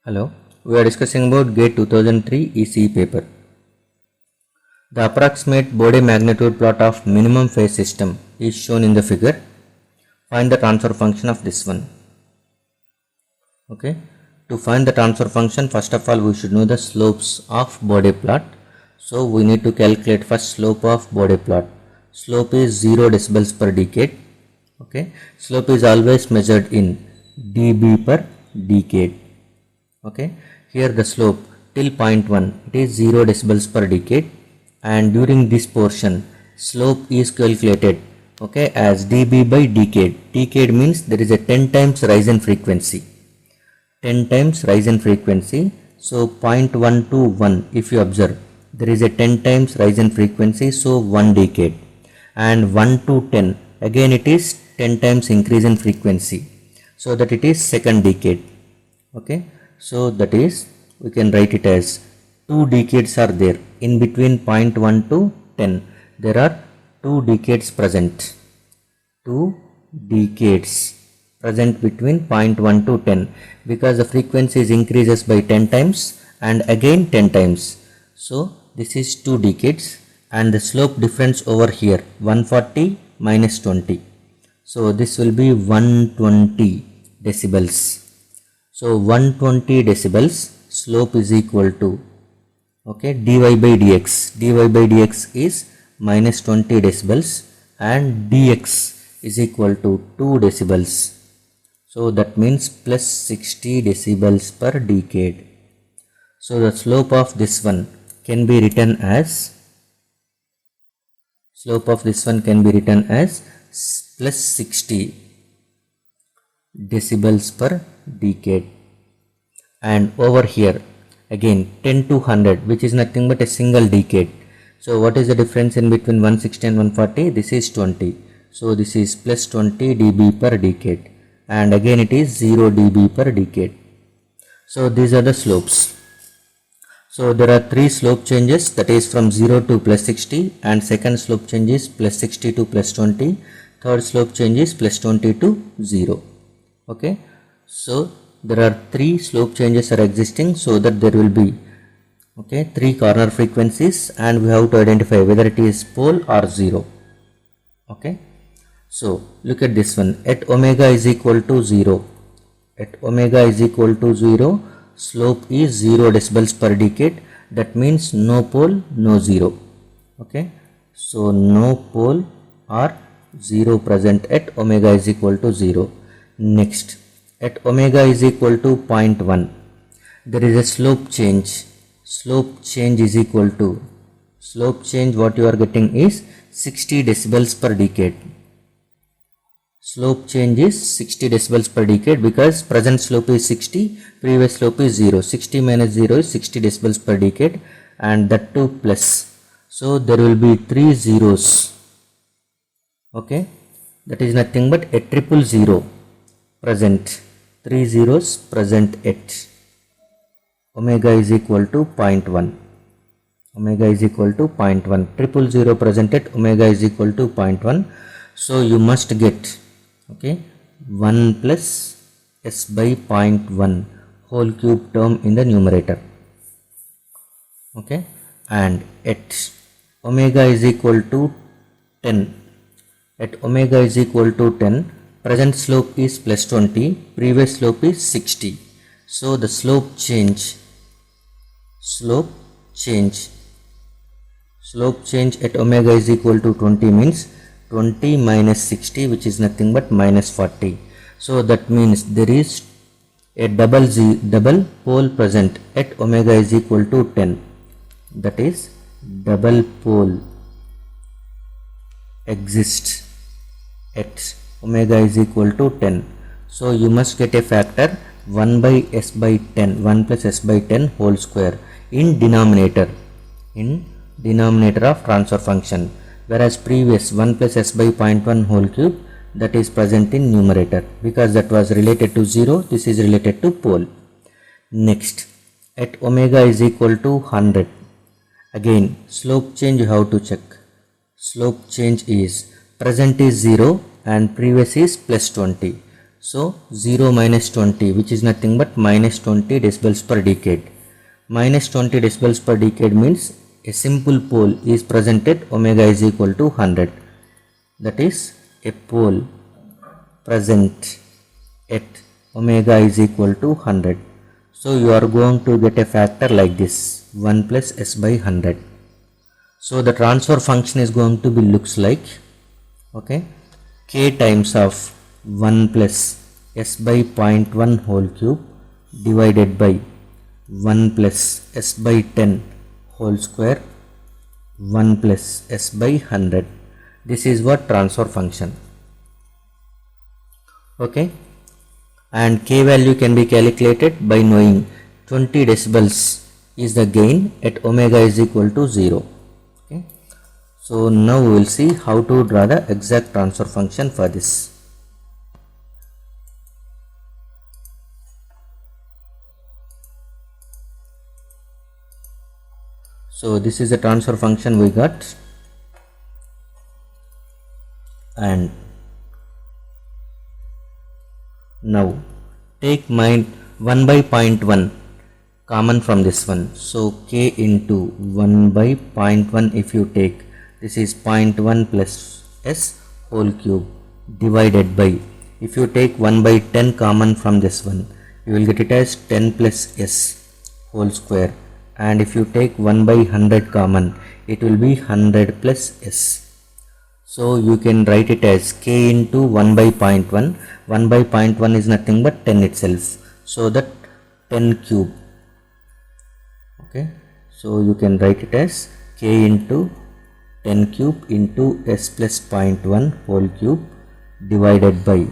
Hello, we are discussing about GATE 2003 ECE paper. The approximate Bode magnitude plot of minimum phase system is shown in the figure. Find the transfer function of this one. Okay, to find the transfer function, first of all we should know the slopes of Bode plot. So we need to calculate first slope of Bode plot. Slope is 0 decibels per decade. Okay, slope is always measured in dB per decade. Okay, here the slope till point 1 it is 0 decibels per decade, and during this portion slope is calculated as dB by decade. Decade means there is a 10 times rise in frequency. 10 times rise in frequency. So 0.1 to 1, if you observe, there is a 10 times rise in frequency, so 1 decade. And 1 to 10, again it is 10 times increase in frequency, so that it is second decade. Okay, so that is, we can write it as 2 decades are there. In between 0.1 to 10, there are 2 decades present. 2 decades present between 0.1 to 10, because the frequency is increases by 10 times and again 10 times. So this is 2 decades, and the slope difference over here 140 minus 20. So this will be 120 decibels. So 120 decibels slope is equal to dy by dx. Dy by dx is minus 20 decibels and dx is equal to 2 decibels. So that means plus 60 decibels per decade. So the slope of this one can be written as plus 60 decibels per decade. And over here again 10 to 100, which is nothing but a single decade. So what is the difference in between 160 and 140? This is 20. So this is plus 20 dB per decade, and again it is 0 dB per decade. So these are the slopes. So there are 3 slope changes, that is from 0 to plus 60, and second slope change is plus 60 to plus 20, third slope change is plus 20 to 0. Okay, so there are 3 slope changes are existing, so that there will be 3 corner frequencies, and we have to identify whether it is pole or 0. Okay, so look at this one. At omega is equal to 0, slope is 0 decibels per decade. That means no pole, no 0. Okay, so no pole or 0 present at omega is equal to 0. Next, at omega is equal to 0.1, there is a slope change. Slope change is equal to, what you are getting is 60 decibels per decade. Slope change is 60 decibels per decade, because present slope is 60, previous slope is 0. 60 minus 0 is 60 decibels per decade, and that too plus. So there will be 3 zeros. Okay, that is nothing but a triple 0 present. 3 zeros present at omega is equal to 0.1. Triple 0 present at omega is equal to 0.1. So you must get 1 plus s by 0.1 whole cube term in the numerator. Okay, and at omega is equal to 10. At omega is equal to 10, present slope is plus 20, previous slope is 60. So the slope change at omega is equal to 20 means 20 minus 60, which is nothing but minus 40. So that means there is a double pole present at omega is equal to 10. That is, double pole exists at omega is equal to 10. So you must get a factor 1 by s by 10, 1 plus s by 10 whole square in denominator of transfer function, whereas previous 1 plus s by 0.1 whole cube, that is present in numerator, because that was related to 0, this is related to pole. Next, at omega is equal to 100, again slope change you have to check. Slope change is present is 0 and previous is plus 20. So 0 minus 20, which is nothing but minus 20 decibels per decade. Minus 20 decibels per decade means a simple pole is present at omega is equal to 100. That is, a pole present at omega is equal to 100. So you are going to get a factor like this, 1 plus s by 100. So the transfer function is going to be looks like, okay, k times of 1 plus s by 0.1 whole cube divided by 1 plus s by 10 whole square 1 plus s by 100. This is what transfer function. Okay, and k value can be calculated by knowing 20 decibels is the gain at omega is equal to 0. Okay, so now we will see how to draw the exact transfer function for this. So this is the transfer function we got, and now take 1 by 0.1 common from this one. So k into 1 by 0.1, if you take, this is 0.1 plus s whole cube divided by, if you take 1 by 10 common from this one, you will get it as 10 plus s whole square, and if you take 1 by 100 common, it will be 100 plus s. So you can write it as k into 1 by 0.1. 1 by 0.1 is nothing but 10 itself. So that 10 cube. Okay. So you can write it as k into 10 cube into s plus 0.1 whole cube divided by,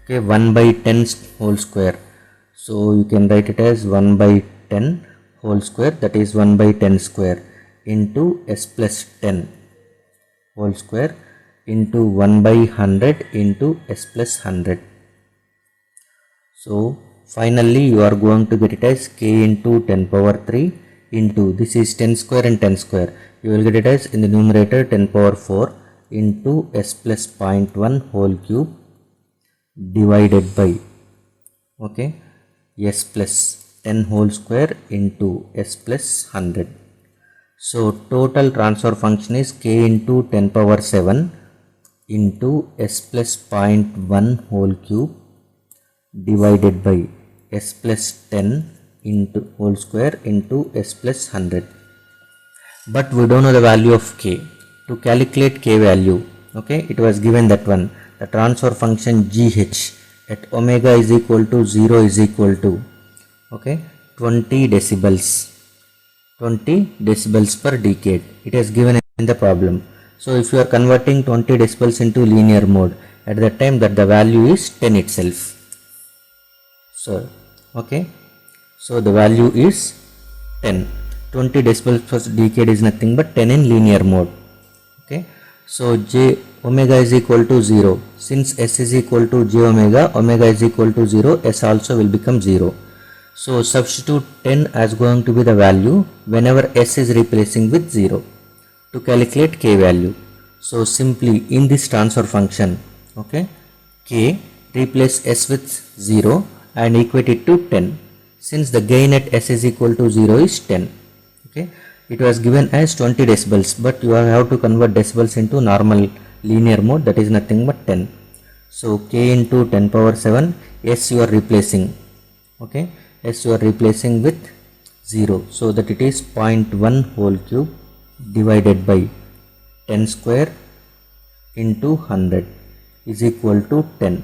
okay, 1 by 10 whole square. So you can write it as 1 by 10 whole square, that is 1 by 10 square into s plus 10 whole square into 1 by 100 into s plus 100. So finally you are going to get it as k into 10 power 3 into, this is 10 square and 10 square, you will get it as in the numerator 10 power 4 into s plus 0.1 whole cube divided by, okay, s plus 10 whole square into s plus 100. So total transfer function is k into 10 power 7 into s plus 0.1 whole cube divided by s plus 10 into whole square into s plus 100. But we don't know the value of k. To calculate k value, okay, it was given that one, the transfer function gh at omega is equal to 0 is equal to, okay, 20 decibels per decade. It is given in the problem. So if you are converting 20 decibels into linear mode, at that time that the value is 10 itself. So okay, so the value is 10. 20 decibels per decade is nothing but 10 in linear mode. Okay, so j omega is equal to 0. Since s is equal to j omega, omega is equal to 0, s also will become 0. So substitute 10 as going to be the value whenever s is replacing with 0 to calculate k value. So simply in this transfer function, okay, k replace s with 0 and equate it to 10. Since the gain at s is equal to 0 is 10, okay, it was given as 20 decibels, but you have to convert decibels into normal linear mode, that is nothing but 10. So k into 10 power 7, s you are replacing, okay, s you are replacing with 0, so that it is 0.1 whole cube divided by 10 square into 100 is equal to 10.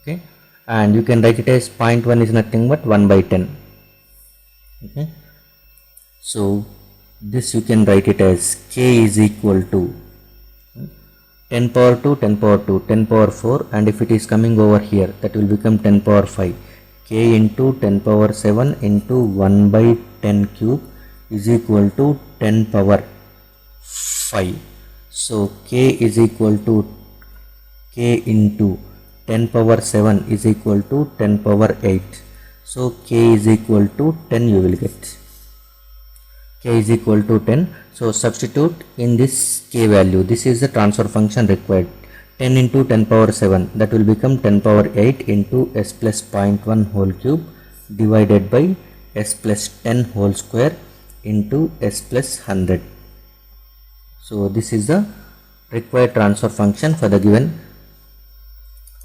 Okay, and you can write it as 0.1 is nothing but 1 by 10. Okay, so this you can write it as k is equal to 10 power 2, 10 power 2, 10 power 4, and if it is coming over here, that will become 10 power 5. K into 10 power 7 into 1 by 10 cube is equal to 10 power 5. So k is equal to k into 10 power 7 is equal to 10 power 8. So k is equal to 10 you will get. K is equal to 10. So substitute in this k value. This is the transfer function required. 10 into 10 power 7, that will become 10 power 8 into s plus 0.1 whole cube divided by s plus 10 whole square into s plus 100. So this is the required transfer function for the given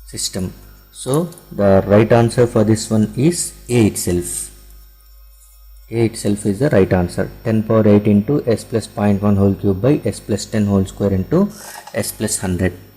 system. So the right answer for this one is A itself. A itself is the right answer. 10 power 8 into s plus 0.1 whole cube by s plus 10 whole square into s plus 100.